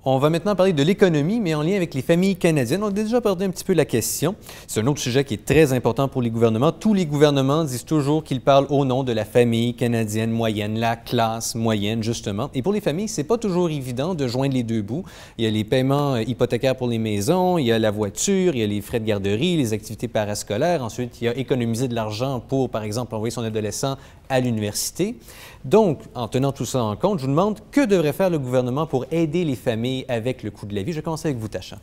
On va maintenant parler de l'économie, mais en lien avec les familles canadiennes. On a déjà abordé un petit peu la question. C'est un autre sujet qui est très important pour les gouvernements. Tous les gouvernements disent toujours qu'ils parlent au nom de la famille canadienne moyenne, la classe moyenne, justement. Et pour les familles, c'est pas toujours évident de joindre les deux bouts. Il y a les paiements hypothécaires pour les maisons, il y a la voiture, il y a les frais de garderie, les activités parascolaires. Ensuite, il y a économiser de l'argent pour, par exemple, envoyer son adolescent à l'université. Donc, en tenant tout ça en compte, je vous demande que devrait faire le gouvernement pour aider les familles avec le coût de la vie. Je vais commencer avec vous, Tasha.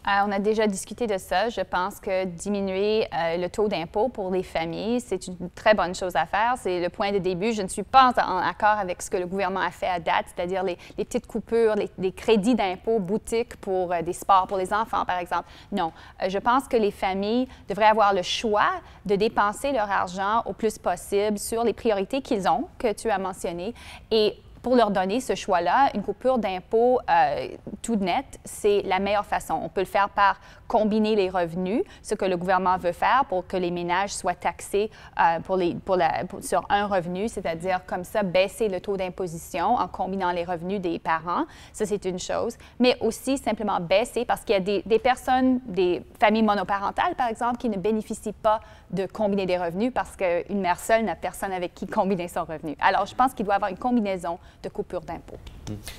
On a déjà discuté de ça. Je pense que diminuer le taux d'impôt pour les familles, c'est une très bonne chose à faire. C'est le point de début. Je ne suis pas en accord avec ce que le gouvernement a fait à date, c'est-à-dire les petites coupures, les crédits d'impôt boutiques pour des sports pour les enfants, par exemple. Non. Je pense que les familles devraient avoir le choix de dépenser leur argent au plus possible sur les priorités qu'ils ont, que tu as mentionnées, et pour leur donner ce choix-là, une coupure d'impôt tout net, c'est la meilleure façon. On peut le faire par combiner les revenus, ce que le gouvernement veut faire pour que les ménages soient taxés sur un revenu, c'est-à-dire comme ça, baisser le taux d'imposition en combinant les revenus des parents. Ça, c'est une chose. Mais aussi simplement baisser, parce qu'il y a des personnes, des familles monoparentales, par exemple, qui ne bénéficient pas de combiner des revenus parce qu'une mère seule n'a personne avec qui combiner son revenu. Alors, je pense qu'il doit y avoir une combinaison de coupures d'impôts.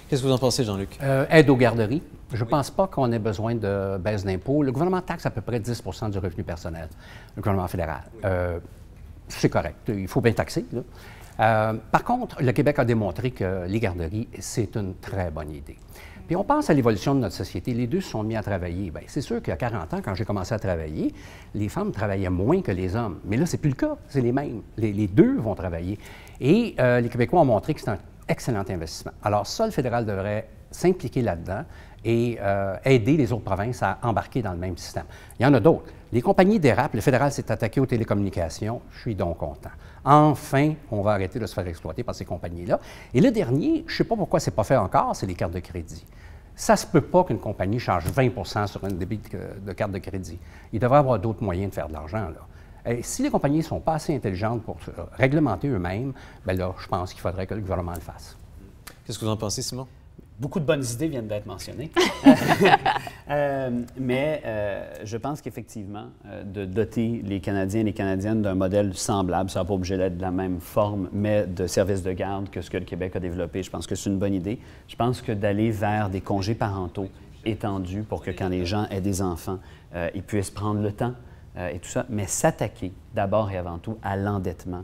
Qu'est-ce que vous en pensez, Jean-Luc? Aide aux garderies. Je ne pense pas qu'on ait besoin de baisse d'impôts. Le gouvernement taxe à peu près 10 du revenu personnel, le gouvernement fédéral. C'est correct. Il faut bien taxer, là. Par contre, le Québec a démontré que les garderies, c'est une très bonne idée. Puis on pense à l'évolution de notre société. Les deux se sont mis à travailler. Bien, c'est sûr qu'il y a 40 ans, quand j'ai commencé à travailler, les femmes travaillaient moins que les hommes. Mais là, c'est plus le cas. C'est les mêmes. Les deux vont travailler. Et les Québécois ont montré que c'est un excellent investissement. Alors ça, le fédéral devrait s'impliquer là-dedans et aider les autres provinces à embarquer dans le même système. Il y en a d'autres. Les compagnies dérapent. Le fédéral s'est attaqué aux télécommunications. Je suis donc content. Enfin, on va arrêter de se faire exploiter par ces compagnies-là. Et le dernier, je ne sais pas pourquoi ce n'est pas fait encore, c'est les cartes de crédit. Ça ne se peut pas qu'une compagnie charge 20 sur un débit de carte de crédit. Il devrait y avoir d'autres moyens de faire de l'argent, là. Et si les compagnies ne sont pas assez intelligentes pour réglementer eux-mêmes, bien là, je pense qu'il faudrait que le gouvernement le fasse. Qu'est-ce que vous en pensez, Simon? Beaucoup de bonnes idées viennent d'être mentionnées. Mais je pense qu'effectivement, de doter les Canadiens et les Canadiennes d'un modèle semblable, ça n'a pas obligé d'être de la même forme, mais de service de garde que ce que le Québec a développé, je pense que c'est une bonne idée. Je pense que d'aller vers des congés parentaux étendus pour que quand les gens aient des enfants, ils puissent prendre le temps et tout ça, mais s'attaquer d'abord et avant tout à l'endettement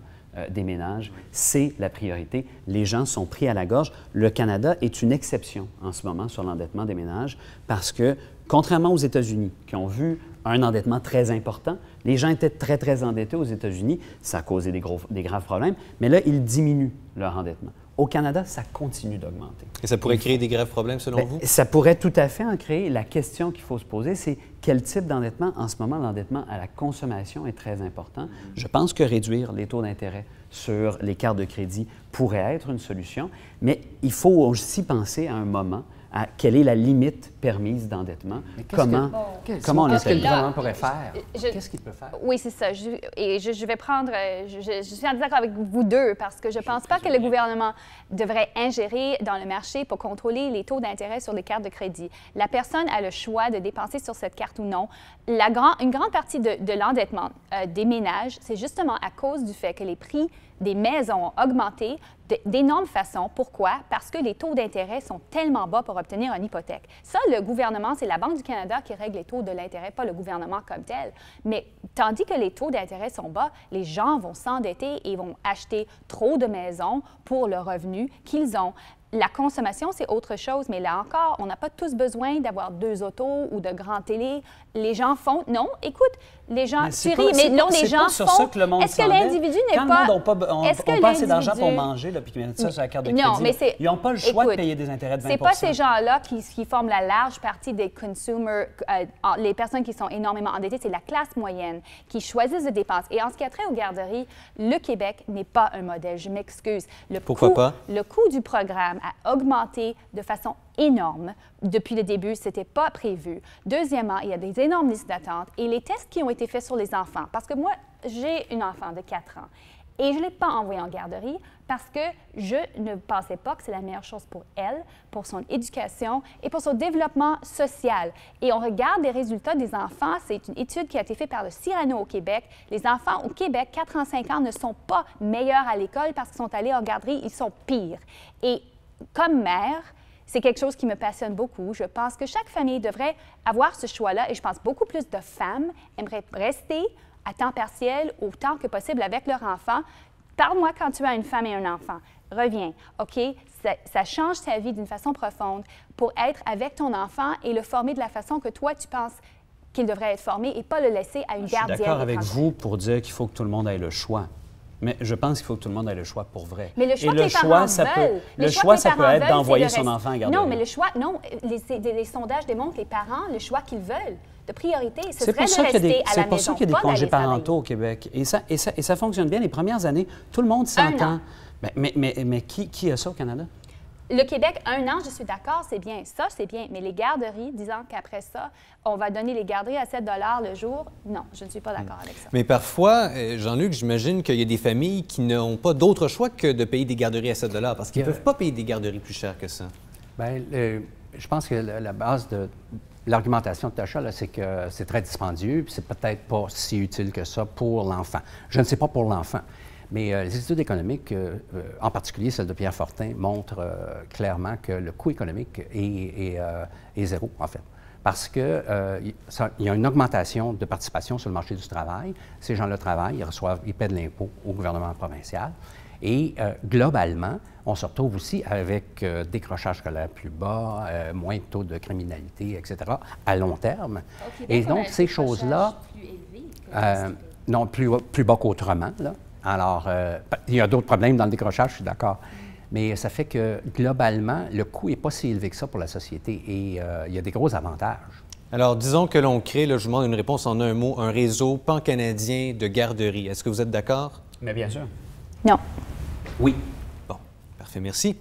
des ménages, c'est la priorité. Les gens sont pris à la gorge. Le Canada est une exception en ce moment sur l'endettement des ménages parce que, contrairement aux États-Unis, qui ont vu un endettement très important, les gens étaient très, très endettés aux États-Unis. Ça a causé des graves problèmes, mais là, ils diminuent leur endettement. Au Canada, ça continue d'augmenter. Et ça pourrait créer des graves problèmes, selon vous? Ça pourrait tout à fait en créer. La question qu'il faut se poser, c'est quel type d'endettement? En ce moment, l'endettement à la consommation est très important. Je pense que réduire les taux d'intérêt sur les cartes de crédit pourrait être une solution, mais il faut aussi penser à un moment à quelle est la limite permise d'endettement. Comment on Qu'est-ce que le l'établit? gouvernement pourrait faire? Qu'est-ce qu'il peut faire? Oui, c'est ça. Je vais prendre... Je suis en désaccord avec vous deux parce que je ne pense pas que le gouvernement devrait ingérer dans le marché pour contrôler les taux d'intérêt sur les cartes de crédit. La personne a le choix de dépenser sur cette carte ou non. Une grande partie de l'endettement des ménages, c'est justement à cause du fait que les prix des maisons ont augmenté d'énormes façons. Pourquoi? Parce que les taux d'intérêt sont tellement bas pour obtenir une hypothèque. Ça, le gouvernement, c'est la Banque du Canada qui règle les taux de l'intérêt, pas le gouvernement comme tel. Mais tandis que les taux d'intérêt sont bas, les gens vont s'endetter et vont acheter trop de maisons pour le revenu qu'ils ont. La consommation, c'est autre chose, mais là encore, on n'a pas tous besoin d'avoir 2 autos ou de grandes télés. Les gens font... Non, écoute, les gens... Tu ris, mais non, les gens sur font... ça que le monde Est-ce que l'individu n'est pas... Quand le monde n'a pas assez d'argent pour manger, là, puis qu'ils mettent ça sur la carte de crédit, non, mais ils n'ont pas le choix de payer des intérêts de 20 c'est pas ces gens-là qui forment la large partie des consumers, les personnes qui sont énormément endettées, c'est la classe moyenne qui choisissent de dépenser. Et en ce qui a trait aux garderies, le Québec n'est pas un modèle, je m'excuse. Pourquoi pas? Le coût du programme a augmenté de façon énorme. Depuis le début, ce n'était pas prévu. Deuxièmement, il y a des énormes listes d'attente et les tests qui ont été faits sur les enfants, parce que moi, j'ai une enfant de 4 ans Et je ne l'ai pas envoyée en garderie parce que je ne pensais pas que c'est la meilleure chose pour elle, pour son éducation et pour son développement social. Et on regarde les résultats des enfants. C'est une étude qui a été faite par le Cyrano au Québec. Les enfants au Québec, 4 ans, 5 ans, ne sont pas meilleurs à l'école parce qu'ils sont allés en garderie, ils sont pires. Et comme mère, c'est quelque chose qui me passionne beaucoup. Je pense que chaque famille devrait avoir ce choix-là et je pense beaucoup plus de femmes aimeraient rester à temps partiel autant que possible avec leur enfant. Parle-moi quand tu as une femme et un enfant. Reviens, OK? Ça change ta vie d'une façon profonde pour être avec ton enfant et le former de la façon que toi, tu penses qu'il devrait être formé et pas le laisser à une gardienne. Je suis d'accord avec vous pour dire qu'il faut que tout le monde ait le choix. Mais je pense qu'il faut que tout le monde ait le choix pour vrai. Mais le choix que les parents veulent. Le choix, ça peut être d'envoyer son enfant à garderie. Non, mais le choix, non. Les sondages démontrent les parents, le choix qu'ils veulent. De priorité, ce serait de rester à la maison. C'est pour ça qu'il y a des congés parentaux au Québec. Et ça fonctionne bien. Les premières années, tout le monde s'entend. Mais qui a ça au Canada? Le Québec, 1 an, je suis d'accord, c'est bien. Ça, c'est bien. Mais les garderies, disant qu'après ça, on va donner les garderies à 7 $ le jour, non, je ne suis pas d'accord avec ça. Mais parfois, Jean-Luc, j'imagine qu'il y a des familles qui n'ont pas d'autre choix que de payer des garderies à 7 $ parce qu'ils ne peuvent pas payer des garderies plus chères que ça. Bien, je pense que la base de l'argumentation de Tasha, c'est que c'est très dispendieux puis c'est peut-être pas si utile que ça pour l'enfant. Je ne sais pas pour l'enfant. Mais les études économiques, en particulier celle de Pierre Fortin, montrent clairement que le coût économique est zéro, en fait. Parce qu'il y a une augmentation de participation sur le marché du travail. Ces gens-là travaillent, ils paient de l'impôt au gouvernement provincial. Et globalement, on se retrouve aussi avec décrochage scolaire plus bas, moins de taux de criminalité, etc., à long terme. Et donc, ces choses-là, non, plus bas qu'autrement, là. Alors, il y a d'autres problèmes dans le décrochage, je suis d'accord. Mais ça fait que, globalement, le coût n'est pas si élevé que ça pour la société et il y a des gros avantages. Alors, disons que l'on crée, là, je vous demande une réponse en un mot, un réseau pan-canadien de garderies. Est-ce que vous êtes d'accord? Mais bien sûr. Non. Oui. Bon, parfait, merci.